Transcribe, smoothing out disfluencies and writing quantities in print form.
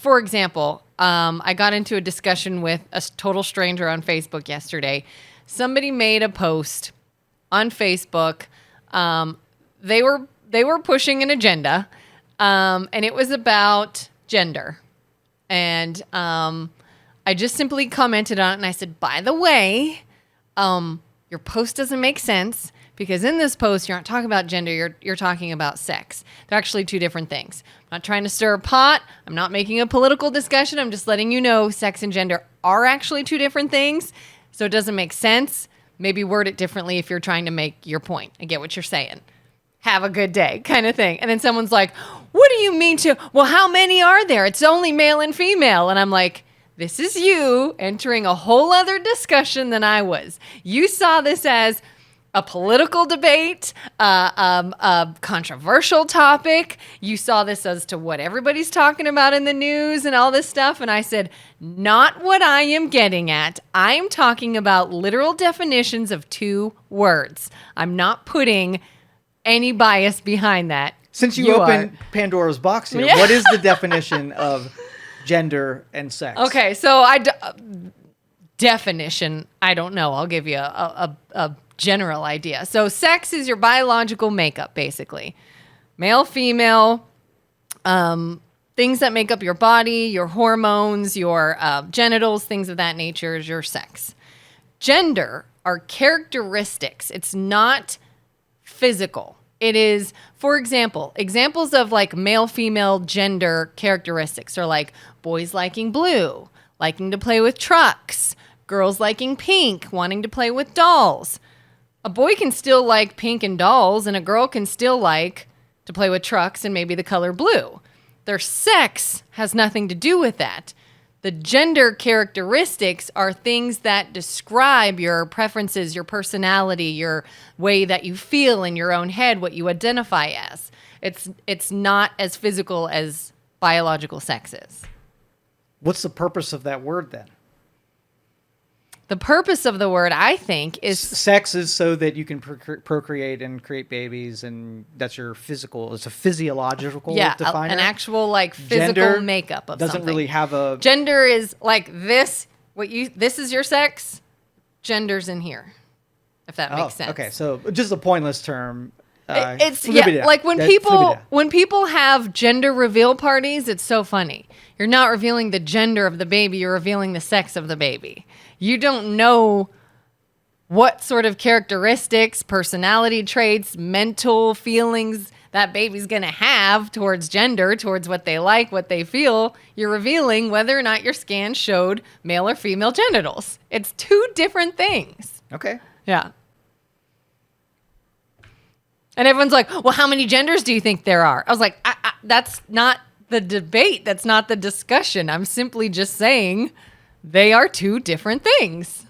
for example, I got into a discussion with a total stranger on Facebook yesterday. Somebody made a post on Facebook. They were pushing an agenda, and it was about gender. And I just simply commented on it, and I said, by the way, your post doesn't make sense because in this post, you're not talking about gender, you're talking about sex. They're actually two different things. I'm not trying to stir a pot. I'm not making a political discussion. I'm just letting you know sex and gender are actually two different things. So it doesn't make sense. Maybe word it differently if you're trying to make your point. I get what you're saying. Have a good day kind of thing. And then someone's like, what do you mean well, how many are there? It's only male and female. And I'm like, this is you entering a whole other discussion than I was. You saw this as a political debate, a controversial topic. You saw this as to what everybody's talking about in the news and all this stuff. And I said, not what I am getting at. I am talking about literal definitions of two words. I'm not putting any bias behind that. Since you opened Pandora's box here, what is the definition of gender and sex? Okay, so definition, I don't know. I'll give you a general idea. So sex is your biological makeup, basically. Male, female, things that make up your body, your hormones, your genitals, things of that nature is your sex. Gender are characteristics. It's not physical. It is, for example, examples of like male, female gender characteristics are like boys liking blue, liking to play with trucks, girls liking pink, wanting to play with dolls. A boy can still like pink and dolls, and a girl can still like to play with trucks and maybe the color blue. Their sex has nothing to do with that. The gender characteristics are things that describe your preferences, your personality, your way that you feel in your own head, what you identify as. It's not as physical as biological sex is. What's the purpose of that word then? The purpose of the word, I think, is... Sex is so that you can procreate and create babies, and that's your physical... It's a physiological definer. An actual, like, physical Gender makeup of doesn't something. Really have a... Gender is, like, this. This is your sex. Gender's in here, if that makes sense. Okay, so just a pointless term. Like when people have gender reveal parties, it's so funny. You're not revealing the gender of the baby, you're revealing the sex of the baby. You don't know what sort of characteristics, personality traits, mental feelings that baby's going to have towards gender, towards what they like, what they feel. You're revealing whether or not your scan showed male or female genitals. It's two different things. Okay. Yeah. And everyone's like, well, how many genders do you think there are? I was like, that's not the debate. That's not the discussion. I'm simply just saying they are two different things.